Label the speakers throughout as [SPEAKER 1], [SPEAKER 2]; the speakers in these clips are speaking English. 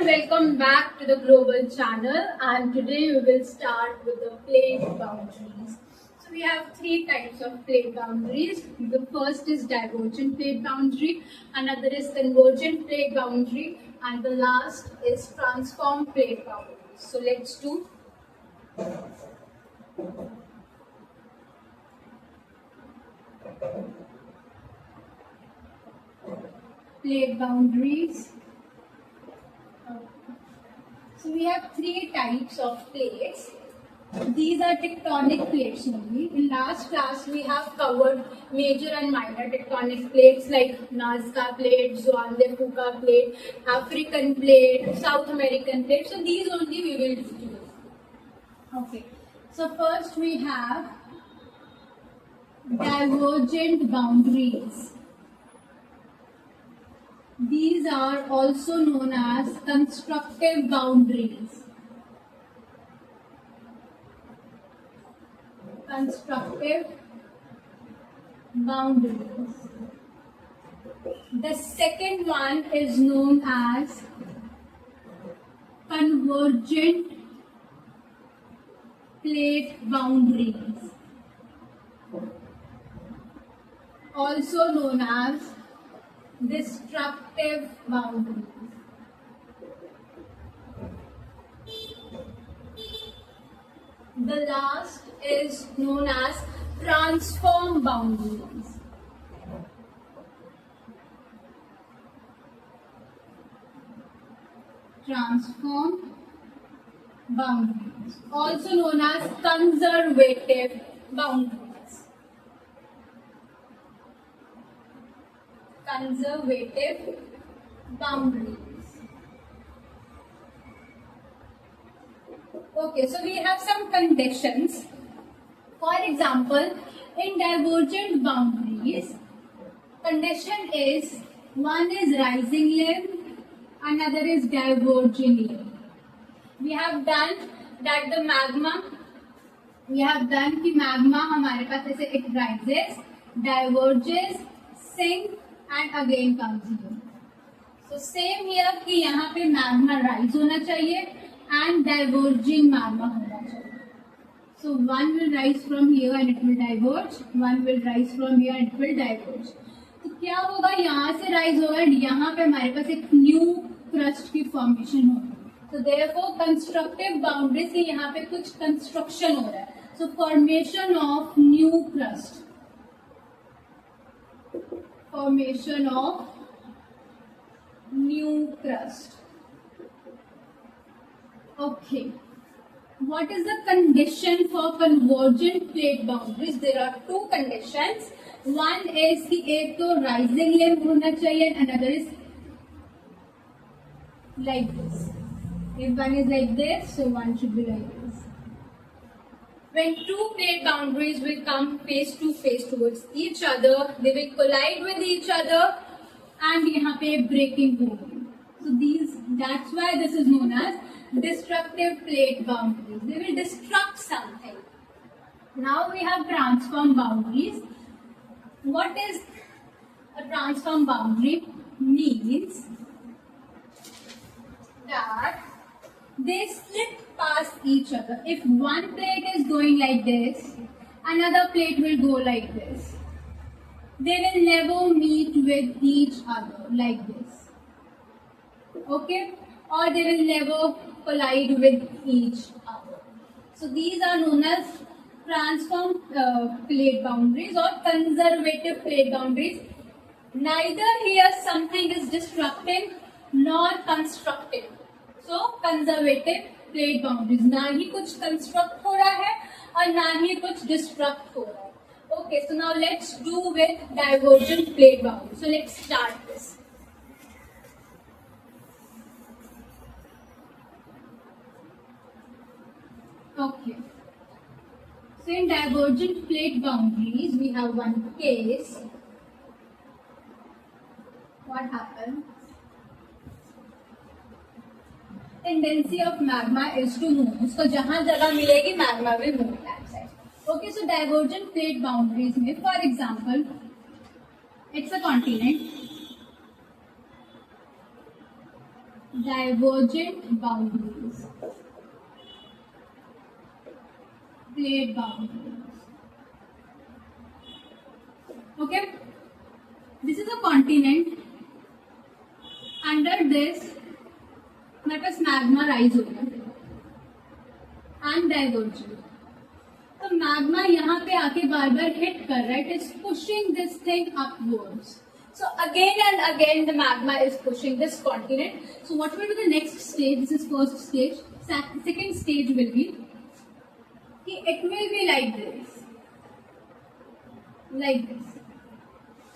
[SPEAKER 1] everyone, welcome back to the Global Channel, and today we will start with the plate boundaries. So we have three types of plate boundaries. The first is divergent plate boundary, another is convergent plate boundary, and the last is transform plate boundary. So let's do plate boundaries. So we have three types of plates. These are tectonic plates only. In last class we have covered major and minor tectonic plates like Nazca plate, Juan de Fuca plate, African plate, South American plate. So these only we will do. Okay. So first we have divergent boundaries. These are also known as constructive boundaries. Constructive boundaries. The second one is known as convergent plate boundaries, also known as destructive boundaries. The last is known as transform boundaries. Transform boundaries, also known as conservative boundaries. Conservative boundaries. Okay, so we have some conditions. For example, in divergent boundaries, condition is one is rising limb, another is diverging limb. We have done that the magma, we have done कि magma हमारे पास ऐसे it rises, diverges, sinks and again comes here. So same here कि यहाँ पे magma rise होना चाहिए and diverging magma होना चाहिए. So one will rise from here and it will diverge, one will rise from here and it will diverge. तो क्या होगा, यहाँ से rise होगा and यहाँ पे हमारे पास एक new crust की formation होगी. So therefore constructive boundaries की यहाँ पे कुछ construction हो रहा है. So formation of new crust. Formation of new crust. Okay. What is the condition for convergent plate boundaries? There are two conditions. One is कि एक तो rising limb होना चाहिए and another is like this. If one is like this, so one should be like this. When two plate boundaries will come face to face towards each other, they will collide with each other and यहाँ पे breaking होगी. So that's why this is known as destructive plate boundaries. They will destruct something. Now we have transform boundaries. What is a transform boundary? Means that they slip past each other. If one plate is going like this, another plate will go like this. They will never meet with each other like this. Okay? Or they will never collide with each other. So these are known as transform plate boundaries or conservative plate boundaries. Neither here something is destructive nor constructive. So conservative plate boundaries, ना ही कुछ construct हो रहा है और ना ही कुछ destruct हो रहा है. Okay, so now let's do with divergent plate boundaries. So let's start this. Okay. So in divergent plate boundaries, we have one case. What happens? Tendency of magma is to move. उसको जहाँ जगह मिलेगी magma will move that side. Okay, so divergent plate boundaries में, for example, it's a continent. divergent boundaries, plate boundaries. Okay, this is a continent. Under this हमारे पास magma rise हो गया and divergent. तो magma यहाँ पे आके बार बार hit कर रहा है. It is pushing this thing upwards. So again and again the magma is pushing this continent. So what will be the next stage? This is first stage. Second stage will be it will be like this.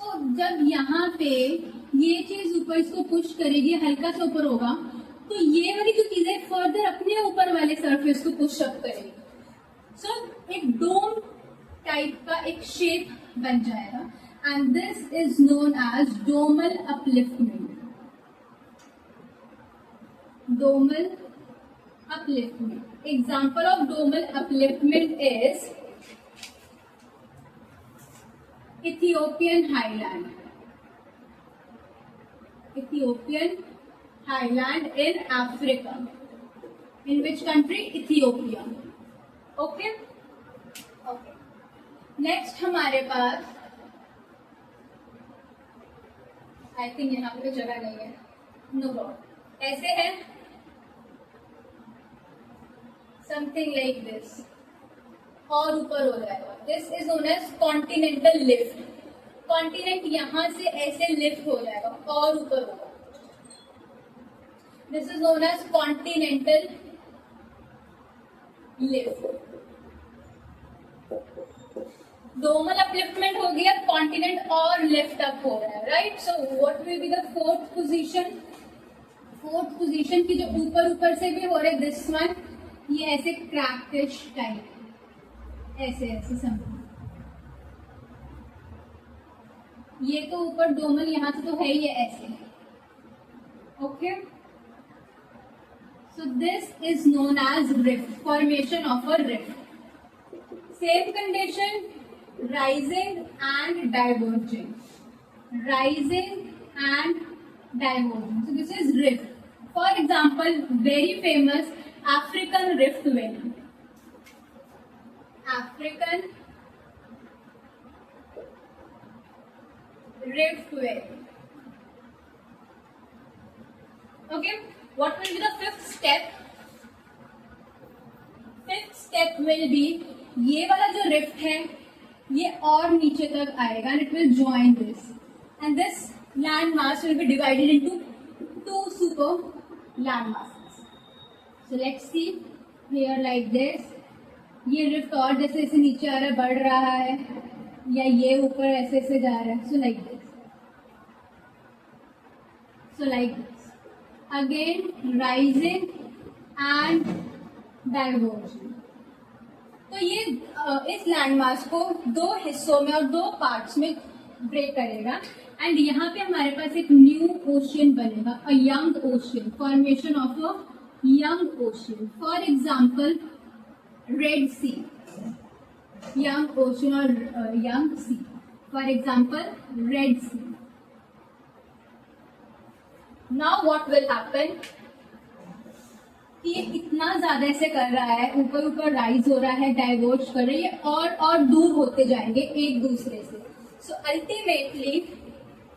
[SPEAKER 1] तो जब यहाँ पे ये चीज ऊपर इसको push करेगी, हल्का सा ऊपर होगा, तो ये वाली जो चीज है फर्दर अपने ऊपर वाले सरफेस को पुश अप करेगी. सो एक डोम टाइप का एक शेप बन जाएगा. And this is known as domal upliftment. Domal upliftment. Example of domal upliftment is Ethiopian highland. Ethiopian highland in Africa. In which country? Ethiopia. Okay? Okay. Next हमारे पास I think यहाँ पे जगह नहीं है. No problem. ऐसे है something like this और ऊपर हो जाएगा. This is known as continental lift. Continent यहाँ से ऐसे लिफ्ट हो जाएगा और ऊपर होगा. This is known as continental lift. Domal upliftment हो गया, कॉन्टिनेंट और लिफ्ट अप हो रहा है. Right. So what will be the fourth position? Fourth position की जो ऊपर ऊपर से भी हो रहे दिस वन, ये ऐसे क्रैकिश टाइप, ऐसे ऐसे समझो. ये तो ऊपर डोमल यहाँ से तो है, ये ऐसे. Okay. So this is known as rift. Formation of a rift. Same condition, rising and diverging. Rising and diverging. So this is rift. For example, very famous African rift valley. African rift valley. Okay. What will be the fifth step? Fifth step will be ये वाला जो rift है ये और नीचे तक आएगा and it will join this, and this land mass will be divided into two super land masses. So let's see here like this. ये रिफ्ट और जैसे ऐसे नीचे आ रहा है, बढ़ रहा है, या ये ऊपर ऐसे ऐसे जा रहा है. So like this. So like this. Again rising and diverging. तो ये इस लैंड मास को दो हिस्सों में और दो पार्ट्स में ब्रेक करेगा. एंड यहाँ पे हमारे पास एक न्यू ओशियन बनेगा, a young ocean. Formation of a young ocean. For example Red Sea, young ocean और young sea. For example Red Sea. Now what will happen? ये इतना ज्यादा ऐसे कर रहा है, ऊपर ऊपर राइज हो रहा है, डाइवर्ज कर रही है, और दूर होते जाएंगे एक दूसरे से. So ultimately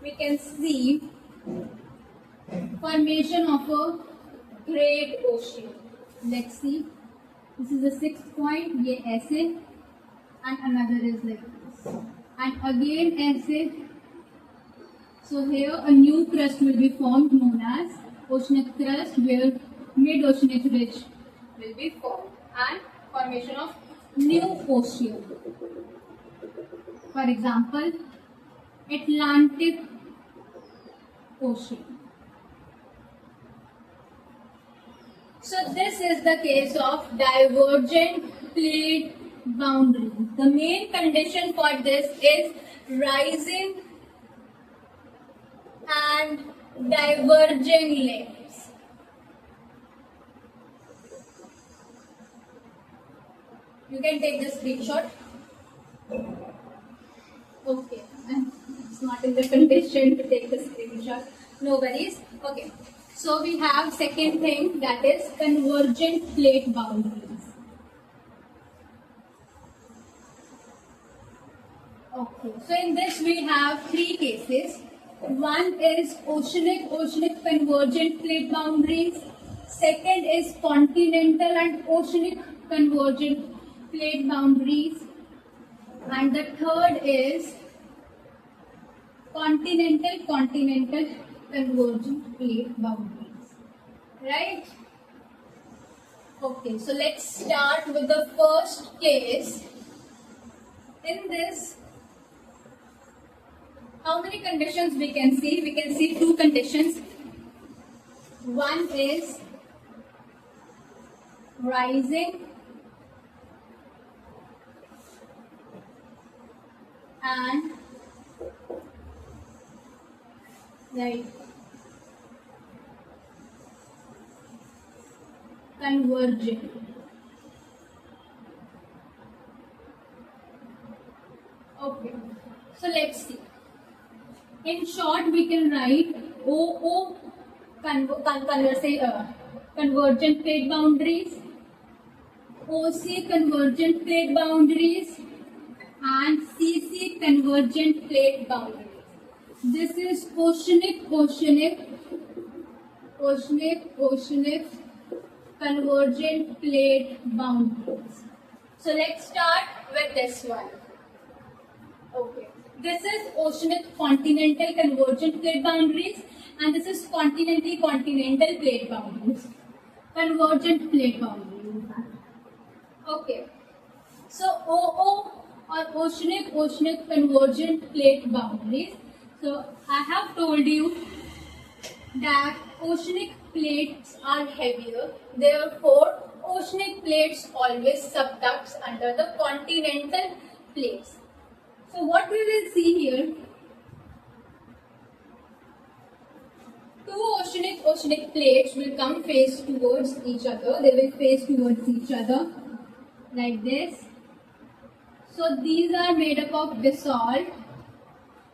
[SPEAKER 1] we can see formation of a great ocean. Let's see. This is the sixth point. ये ऐसे and another is like this and again ऐसे. So here a new crust will be formed known as oceanic crust, where mid-oceanic ridge will be formed and formation of new ocean. For example, Atlantic Ocean. So this is the case of divergent plate boundary. The main condition for this is rising and diverging lengths. You can take the screenshot. Okay, it's not in the condition to take the screenshot. No worries. Okay, So we have second thing, that is convergent plate boundaries. Okay, so in this we have three cases. One is oceanic convergent plate boundaries. Second is continental and oceanic convergent plate boundaries. And the third is continental convergent plate boundaries. Right? Okay, so let's start with the first case. In this, how many conditions we can see? We can see two conditions. One is rising and converging. Okay, so let's see. In short, we can write OO convergent plate boundaries, OC convergent plate boundaries, and CC convergent plate boundaries. This is oceanic convergent plate boundaries. So let's start with this one. Okay. This is oceanic continental convergent plate boundaries, and this is continental plate boundaries. Convergent plate boundaries. Okay. So OO or oceanic convergent plate boundaries. So I have told you that oceanic plates are heavier, therefore oceanic plates always subducts under the continental plates. So what we will see here, two oceanic plates will come face towards each other. They will face towards each other like this. So these are made up of basalt,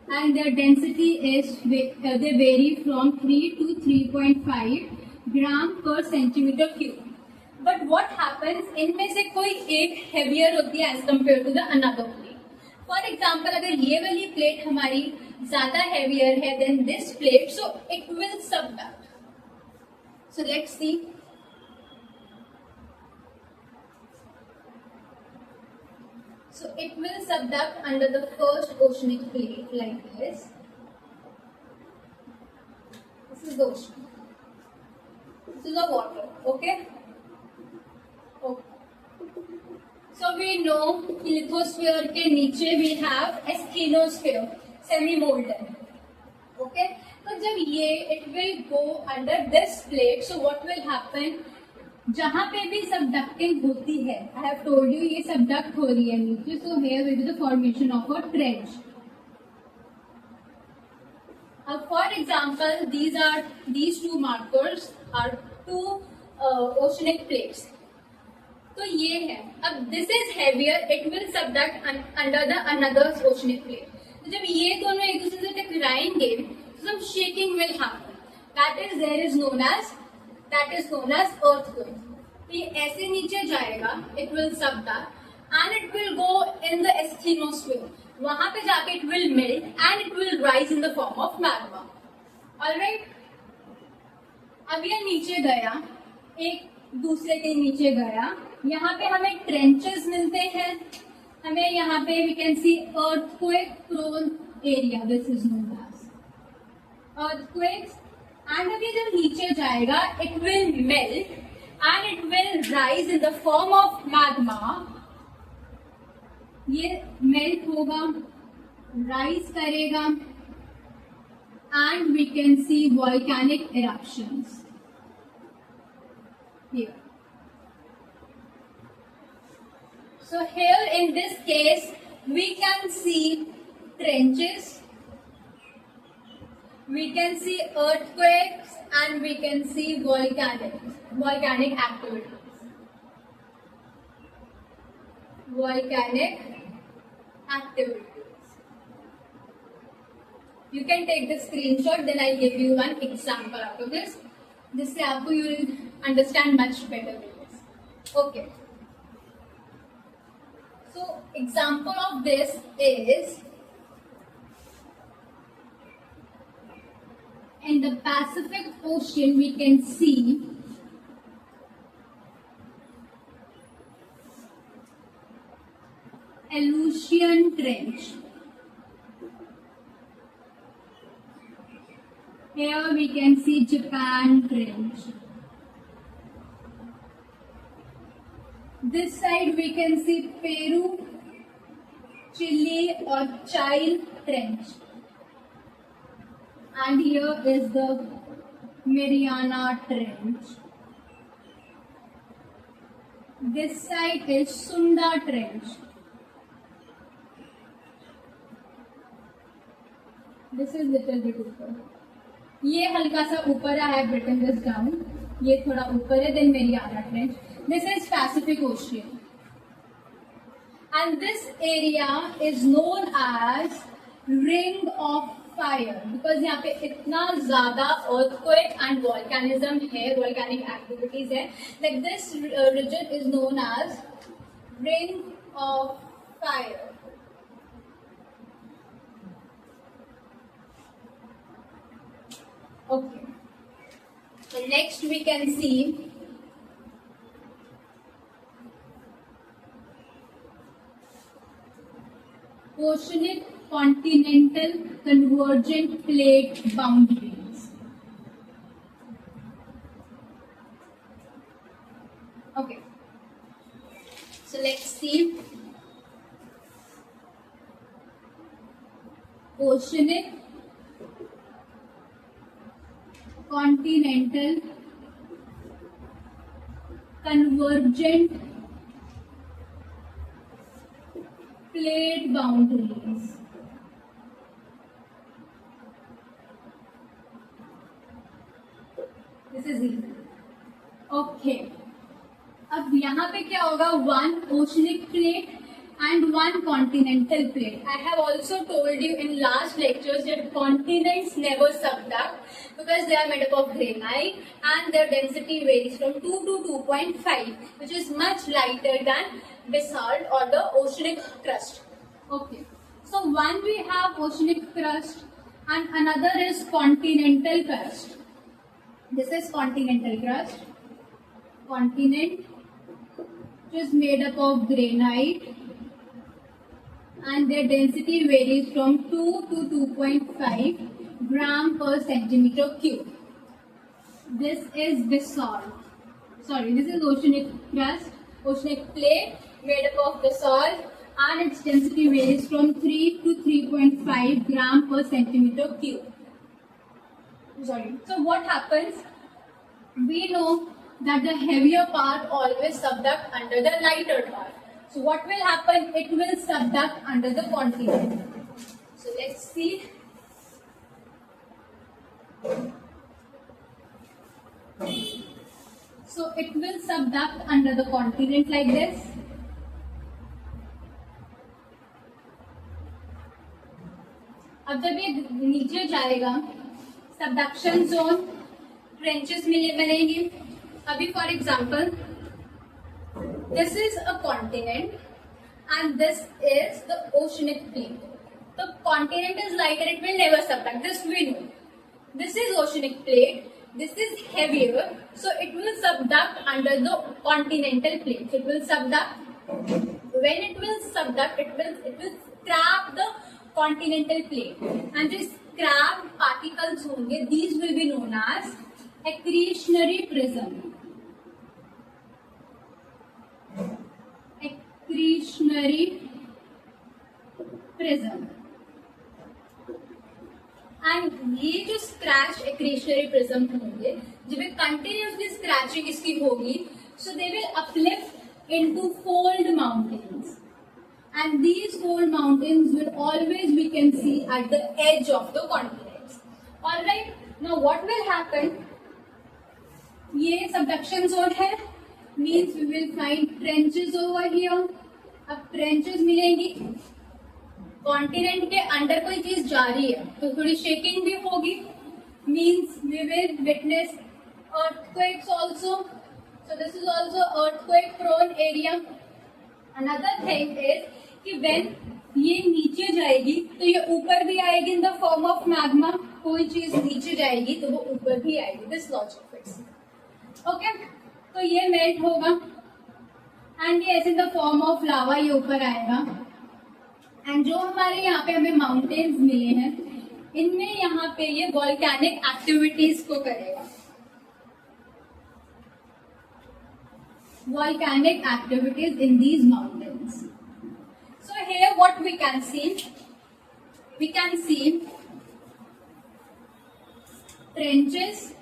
[SPEAKER 1] and their density is, they vary from 3 to 3.5 gram per centimeter cube. But what happens, इनमें से कोई एक heavier होती है as compared to the another plate. For example, अगर ये वाली plate हमारी ज़्यादा heavier है than this plate, so it will subduct. So let's see. So it will subduct under the first oceanic plate like this. This is the ocean. This is the water. Okay? Okay. So we know lithosphere के नीचे we have asthenosphere, semi-molten. Okay? So जब ये it will go under this plate, so what will happen? जहाँ पे भी subducting होती है, I have told you ये सबडक्ट हो रही है नीचे, so here will be the formation of a trench. For example, these two markers are two oceanic plates. तो ये है, अब this is heavier, it will subduct under the another oceanic plate. तो जब ये दोनों एक दूसरे से टकराएंगे, तो some shaking will happen. That is known as earthquake. तो ये ऐसे नीचे जाएगा, it will subduct and it will go in the asthenosphere. वहां पे जाके it will melt and it will rise in the form of magma. Alright? अब ये नीचे गया, एक दूसरे के नीचे गया, यहाँ पे हमें ट्रेंचेस मिलते हैं, हमें यहाँ पे we can see earthquake prone area, this is known as earthquakes. And अब ये जब नीचे जाएगा, it will melt and it will rise in the form of magma. ये melt होगा, rise करेगा, and we can see volcanic eruptions here. So here in this case, we can see trenches, we can see earthquakes, and we can see volcanic activities. Volcanic activities. You can take the screenshot, then I'll give you one example out of this. जिससे आपको you will understand much better this. Okay, so example of this is in the Pacific Ocean we can see Aleutian Trench. Here we can see Japan Trench. This side we can see Peru, Chile or Chile Trench. And here is the Mariana Trench. This side is Sunda Trench. This is little bit ऊपर. ये हल्का सा ऊपर है. I have written this down. ये थोड़ा ऊपर है. Then Mariana Trench. This is Pacific Ocean. And this area is known as Ring of Fire because यहाँ पे इतना ज़्यादा earthquake and volcanism है, volcanic activities है. Like this region is known as Ring of Fire. Okay. So next we can see Oceanic continental convergent plate boundaries. Okay. So let's see. Oceanic continental convergent plate boundaries. This is easy. Okay. अब यहाँ पे क्या होगा? One oceanic plate and one continental plate. I have also told you in last lectures that continents never subduct because they are made up of granite and their density varies from 2 to 2.5, which is much lighter than basalt or the oceanic crust. Okay. So one we have oceanic crust and another is continental crust. This is continental crust. Continent, which is made up of granite and their density varies from 2 to 2.5 gram per centimeter cube. This is basalt. Sorry, this is oceanic crust, oceanic plate made up of basalt and its density varies from 3 to 3.5 gram per centimeter cube. Sorry. So what happens? We know that the heavier part always subduct under the lighter part. So what will happen? It will subduct under the continent. So let's see. So it will subduct under the continent like this. अब जब ये नीचे जाएगा, subduction zone trenches में बनेंगे. अभी for example this is a continent and this is the oceanic plate. The continent is lighter, it will never subduct. This we know. This is oceanic plate. This is heavier, so it will subduct under the continental plate. So it will subduct. When it will subduct, it will scrap the continental plate, and these scrap particles होंगे. These will be known as accretionary prism. Accretionary prism. And ये जो scratch accretionary prism होंगे, जब ये continuously scratching इसकी होगी, so they will uplift into fold mountains. And these fold mountains will always we can see at the edge of the continents. Alright, now what will happen? ये subduction zone है, means we will find trenches over here. अब trenches मिलेंगी, continent के under कोई चीज जा रही है तो थोड़ी शेकिंग भी होगी, means we will witness earthquakes also. So this is also earthquake prone area. Another thing is कि when ये नीचे जाएगी तो ये ऊपर भी आएगी in the form of magma. कोई चीज नीचे जाएगी तो वो ऊपर भी आएगी. This logic fits. Okay? तो ये मेल्ट होगा एंड ये ऐसे in the form of lava ये ऊपर आएगा. एंड जो हमारे यहाँ पे हमें माउंटेन्स मिले हैं इनमें यहाँ पे ये वॉल्केनिक एक्टिविटीज को करेगा. Volcanic activities in these mountains. So here what we can see trenches.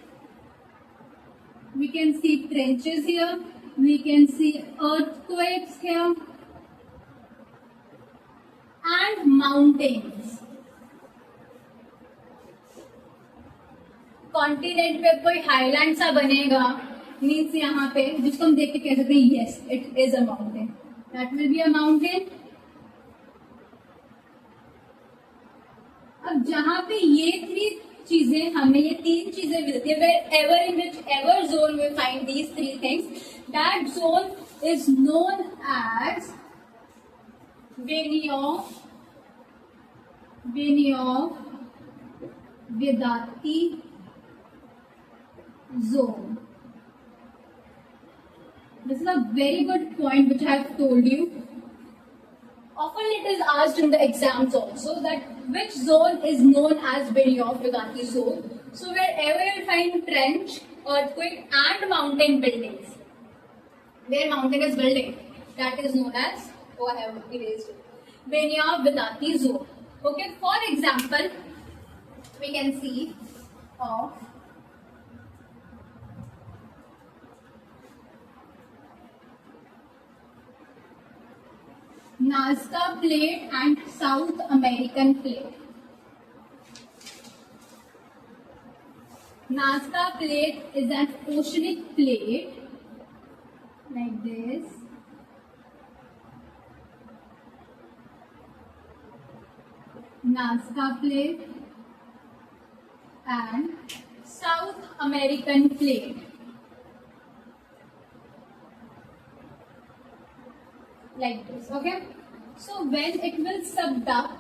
[SPEAKER 1] We can see trenches here. We can see earthquakes here and mountains. Continent पे कोई हाईलैंड सा बनेगा मीन्स यहाँ पे जिसको हम देख के कह सकते हैं yes it is a mountain. That will be a mountain. अब जहाँ पे ये हमें ये तीन चीजें मिलती है wherever in whichever zone we find these three things that zone is known as Benioff Wadati zone. This is a very good point which I have told you. Often it is asked in the exams also that which zone is known as Benioff-Vegati zone. So wherever you find trench, earthquake and mountain buildings, where mountain is building, that is known as, I have erased it, Benioff-Vegati zone. Okay, for example, we can see of Nazca Plate and South American Plate. Nazca Plate is an oceanic plate like this. Nazca Plate and South American Plate. Like this, okay? So when it will subduct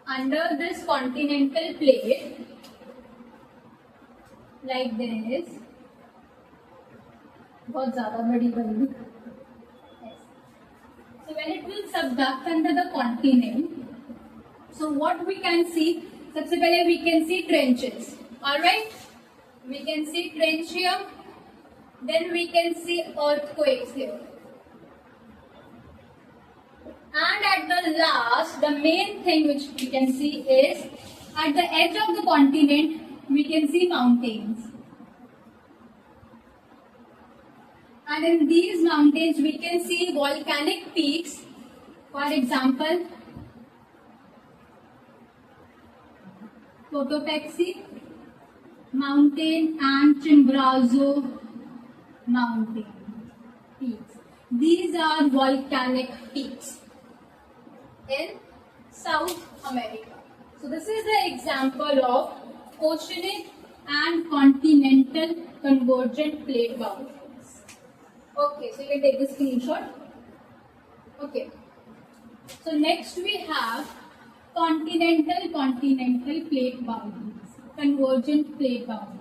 [SPEAKER 1] under this continental plate, like this, बहुत ज़्यादा बड़ी बनी. Yes. So when it will subduct under the continent, so what we can see? सबसे पहले we can see trenches. All right? We can see trench here. Then we can see earthquakes here. And at the last, the main thing which we can see is at the edge of the continent we can see mountains. And in these mountains we can see volcanic peaks. For example, Cotopaxi mountain and Chimborazo mountain peaks. These are volcanic peaks in South America. So this is the example of oceanic and continental convergent plate boundaries. Okay, so you can take the screenshot. Okay. So next we have continental plate boundaries, convergent plate boundaries.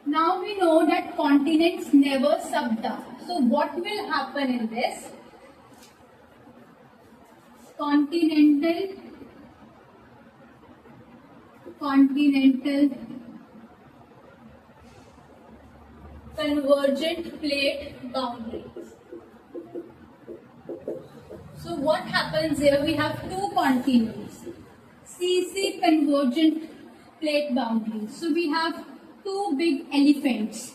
[SPEAKER 1] Now we know that continents never subduct. So what will happen in this? Continental convergent plate boundaries. So what happens here? We have two continents. CC convergent plate boundaries. So we have two big elephants,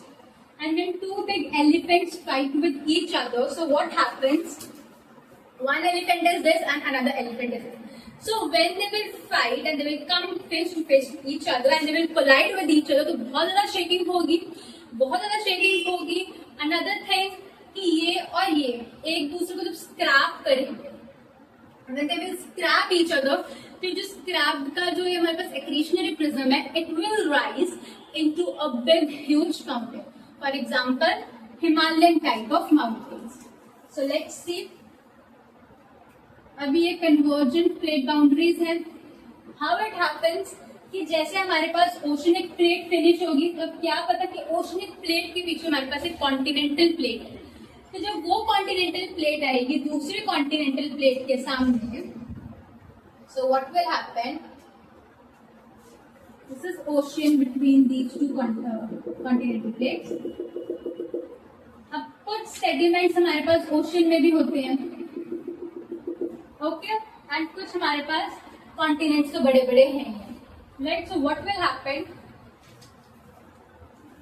[SPEAKER 1] and when two big elephants fight with each other, so what happens? One elephant is this and another elephant is this. So when they will fight and they will come face to face with each other and they will collide with each other, तो बहुत ज़्यादा shaking होगी. Another thing कि ये और ये एक दूसरे को जब scrap करेंगे, when they will scrap each other, तो जो स्क्रैप का जो ये हमारे पास एक्रीशनरी प्रिज्म है, it will rise into a big huge mountain. For example Himalayan type of mountains. So let's see. अभी ये कन्वर्जेंट प्लेट बाउंड्रीज है. हाउ इट हैपेंस कि जैसे हमारे पास ओशनिक प्लेट फिनिश होगी, तो क्या पता कि ओशनिक प्लेट के पीछे हमारे पास एक कॉन्टिनेंटल प्लेट है. तो जब वो कॉन्टिनेंटल प्लेट आएगी दूसरी कॉन्टिनेंटल प्लेट के सामने, सो what will happen, this is ocean between these two continental plates. अब कुछ सेडिमेंट्स हमारे पास ओशियन में भी होते हैं, ओके, एंड कुछ हमारे पास कॉन्टिनेंट्स तो बड़े बड़े हैं, right. So what will happen,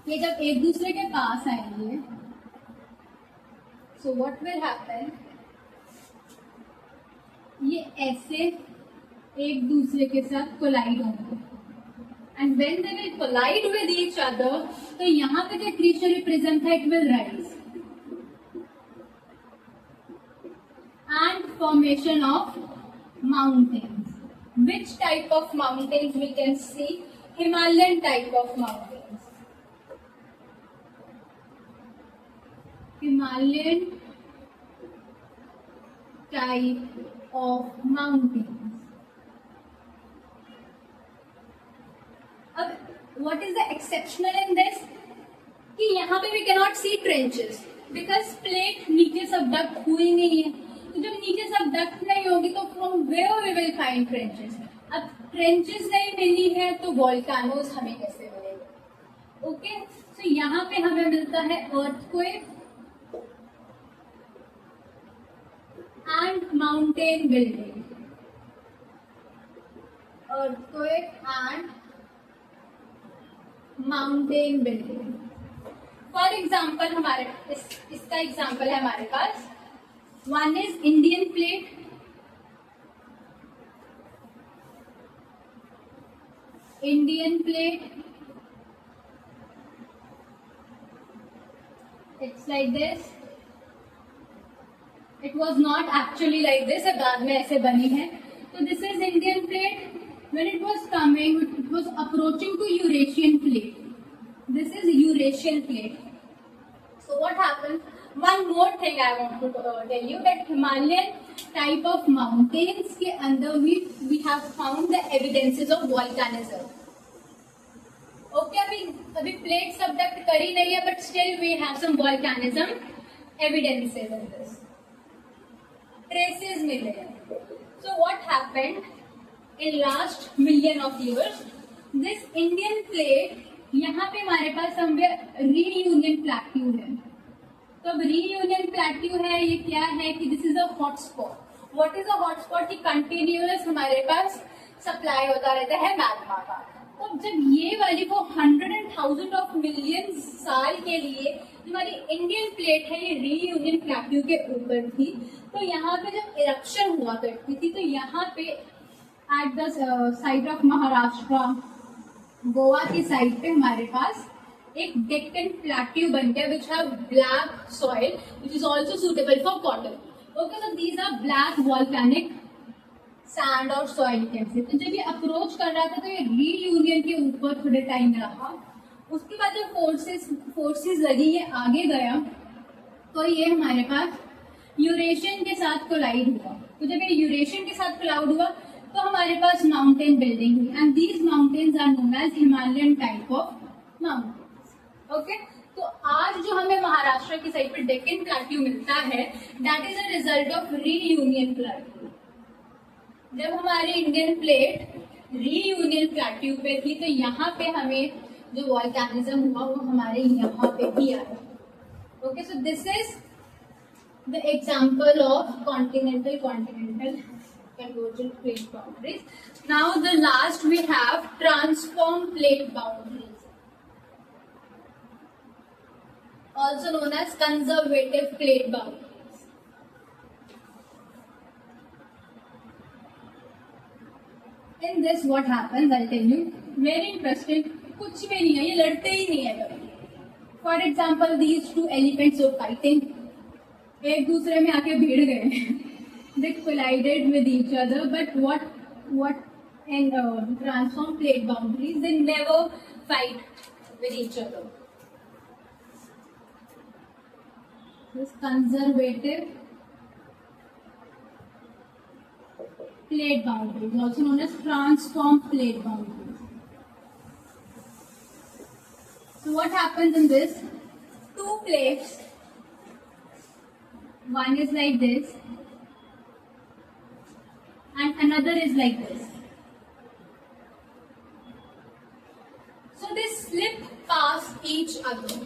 [SPEAKER 1] ये जब एक दूसरे के पास आएंगे, सो व्हाट विल हैपन, ये ऐसे एक दूसरे के साथ कोलाइड होंगे. And when they will collide with each other, तो यहाँ पे जो एक्रीशनरी प्रिज्म था it will rise. And formation of mountains. Which type of mountains we can see? Himalayan type of mountains. Himalayan type of mountains. अब what is the exceptional in this? कि यहाँ पे we cannot see trenches because plate नीचे subduct हुई नहीं है. तो जब नीचे सब डक्ट नहीं होगी तो from where we will find trenches. अब ट्रेंचेस नहीं मिली है तो वोल्केनोज हमें कैसे मिलेंगे? ओके, सो यहाँ पे हमें मिलता है earthquake and mountain building. Earthquake and mountain building. For example हमारे इसका एग्जाम्पल है हमारे पास. One is Indian plate. Indian plate. It's like this. It was not actually like this. बाद में ऐसे बनी है. So this is Indian plate. When it was coming, it was approaching to Eurasian plate. This is Eurasian plate. So what happened? One more thing I want to tell you that Himalayan type of mountains के अंदर we have found the evidences of volcanism. Okay, अभी plate subduct करी नहीं है, but still we have some volcanism evidences in this. Traces मिले हैं. So what happened in last million of years? This Indian plate यहाँ पे हमारे पास somewhere reunion plateau है. तो अब रीयूनियन प्लेट्यू है, ये क्या है कि this is a hotspot. What is a hotspot? की कंटिन्यूअस हमारे पास सप्लाई होता रहता है मैग्मा का. तो जब ये वाली वो 100 and 1000 ऑफ मिलियन साल के लिए हमारी इंडियन प्लेट है, ये रीयूनियन प्लेट्यू के ऊपर थी, तो यहाँ पे जब इरप्शन हुआ करती थी, तो यहाँ पे at the side of Maharashtra, Goa की साइड पे हमारे पास एक डेक्कन प्लेट्यू बन गया which have black soil which is also suitable for cotton. Okay, so these are black volcanic sand और सॉइल कैन से. तो जब ये अप्रोच कर रहा था तो ये रीयूनियन के ऊपर थोड़े टाइम रहा. उसके बाद जब फोर्सेस लगी, ये आगे गया, तो ये हमारे पास यूरेशियन के साथ कोलाइड हुआ. तो जब ये यूरेशियन के साथ कोलाइड हुआ तो हमारे पास माउंटेन बिल्डिंग हुई. And these mountains are known as Himalayan type of mountain. Okay, तो आज जो हमें महाराष्ट्र की साइड पर डेक्कन प्लेट्यू मिलता है, that is a result of reunion plateau. जब हमारी इंडियन प्लेट रीयूनियन प्लेट्यू पे थी, तो यहाँ पे हमें जो वॉल्केनिज्म हुआ वो हमारे यहाँ पे भी आया. Okay, so this is the example of continental convergent plate boundaries. Now the last we have transform plate boundaries, also known as conservative plate boundaries. In this what happens, I'll tell you. Very interesting. कुछ भी नहीं है, ये लड़ते ही नहीं है कभी. For example, these two elephants were fighting. एक दूसरे में आके भिड़ गए. They collided with each other, but what what in transform plate boundaries, they never fight with each other. This conservative plate boundaries, also known as transform plate boundaries. So what happens in this? Two plates, one is like this and another is like this. So they slip past each other.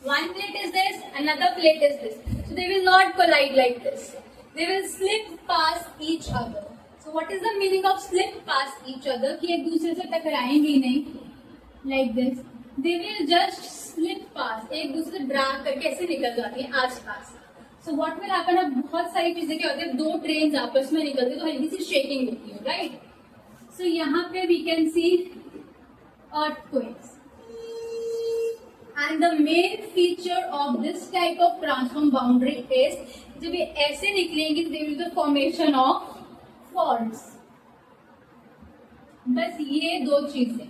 [SPEAKER 1] One plate is this, another plate is this. So they will not collide like this. They will slip past each other. So what is the meaning of slip past each other? कि एक दूसरे से टकराएंगे ही नहीं. Like this. They will just slip past. एक दूसरे drag करके ऐसे निकल जाती हैं आसपास. So what will happen? अब बहुत सारी चीजें क्या होती है, दो ट्रेन आपस में निकलती है तो हल्की सी शेकिंग होती है, राइट? So यहाँ पे we can see earthquakes. And the main feature of this type of transform boundary is जब ये ऐसे निकलेंगे तो there will be the formation of faults. बस ये दो चीजें.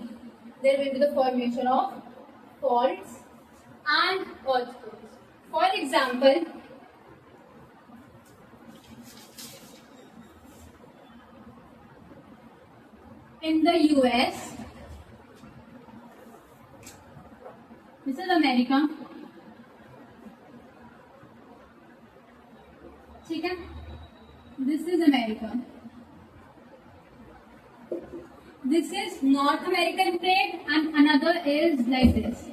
[SPEAKER 1] There will be the formation of faults and earthquakes. For example, in the US, this is America. ठीक है? This is America. This is North American plate and another is like this.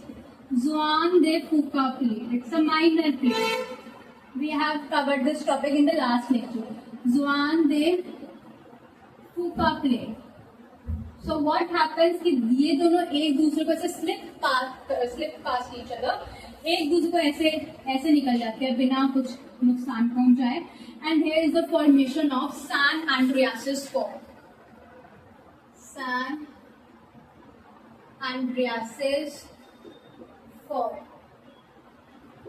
[SPEAKER 1] Juan de Fuca plate. It's a minor plate. We have covered this topic in the last lecture. Juan de Fuca plate. So what happens कि ये दोनों एक दूसरे को ऐसे slip past each other, एक दूसरे को ऐसे ऐसे निकल जाते हैं बिना कुछ नुकसान पहुंचाए. And here is the formation of San Andreas fault. San Andreas fault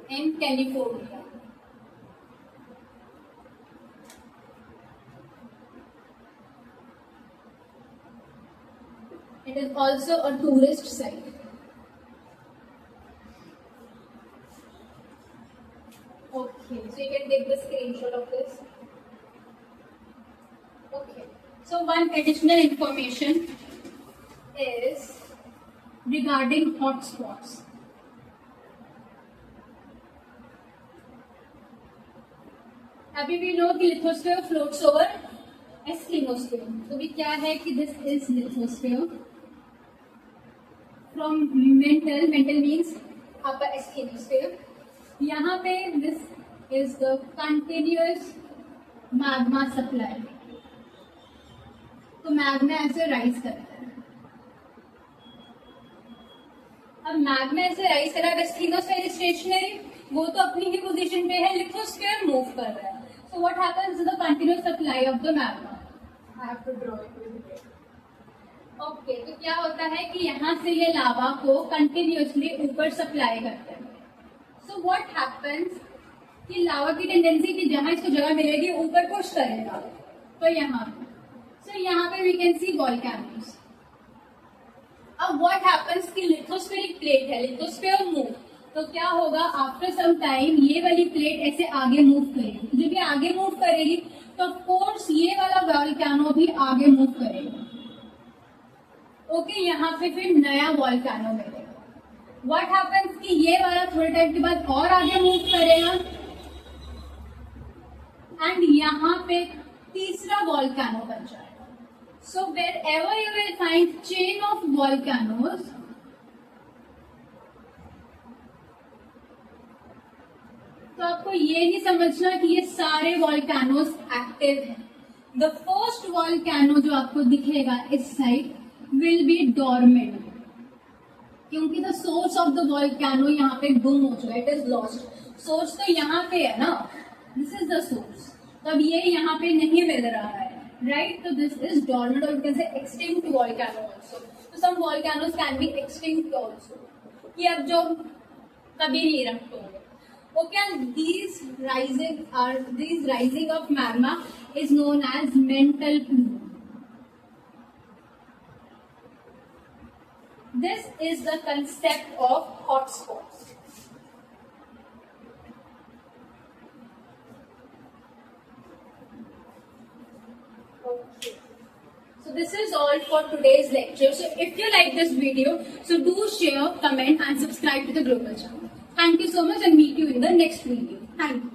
[SPEAKER 1] in California. It is also a tourist site. Okay, so you can take the screenshot of this. Okay, so one additional information is regarding hotspots. अभी we know कि lithosphere floats over asthenosphere. तो भी क्या है कि this is lithosphere. From mental means upper asthenosphere. यहाँ पे this is the continuous magma supply. तो मैग्मा ऐसे राइज करता है. अब मैग्मा ऐसे राइज कर रहा है, asthenosphere स्टेशनरी, वो तो अपनी ही पोजीशन पे है, लिथोस्फीयर मूव कर रहा है. So what happens is the continuous supply of the magma. I have to draw it with it. Okay, तो क्या होता है कि यहाँ से ये लावा को कंटिन्यूअसली ऊपर सप्लाई करते हैं. So what happens कि लावा की टेंडेंसी कि जहाँ इसको जगह मिलेगी ऊपर पुश करेगा. तो यहाँ पे, so यहाँ पे we can see volcanoes. अब what happens कि लिथोस्फेरिक प्लेट है, लिथोस्फीयर मूव, तो क्या होगा आफ्टर सम टाइम ये वाली प्लेट ऐसे आगे मूव करेगी. जब ये आगे मूव करेगी तो ऑफ कोर्स ये वाला वॉल्केनो भी आगे मूव करेगा. ओके, यहाँ पे फिर नया वॉल्केनो मिलेगा. व्हाट हैपेंस कि ये वाला थोड़े टाइम के बाद और आगे मूव करेगा एंड यहाँ पे तीसरा वॉल्केनो बन जाएगा. So wherever you will find chain of volcanoes, तो आपको ये नहीं समझना कि ये सारे वॉल्केनोज एक्टिव हैं. द फर्स्ट वॉल्केनो जो आपको दिखेगा इस साइड विल बी डॉर्मेंट, क्योंकि the source of the volcano यहाँ पे गुम हो चुका है, इट इज लॉस्ट. सोर्स तो यहाँ पे है ना, दिस इज द सोर्स. तब ये यहाँ पे नहीं मिल रहा है, राइट? तो दिस इज डॉर्मेंट और you can say extinct volcano also. तो some volcanoes can be extinct also, कि अब जो कभी नहीं रखते होंगे. Okay, and these rising of magma is known as mantle plume. this is the concept of hotspots. Okay. So this is all for today's lecture. So if you like this video, so do share, comment and subscribe to the Global channel. Thank you so much and meet you in the next video. Thank you.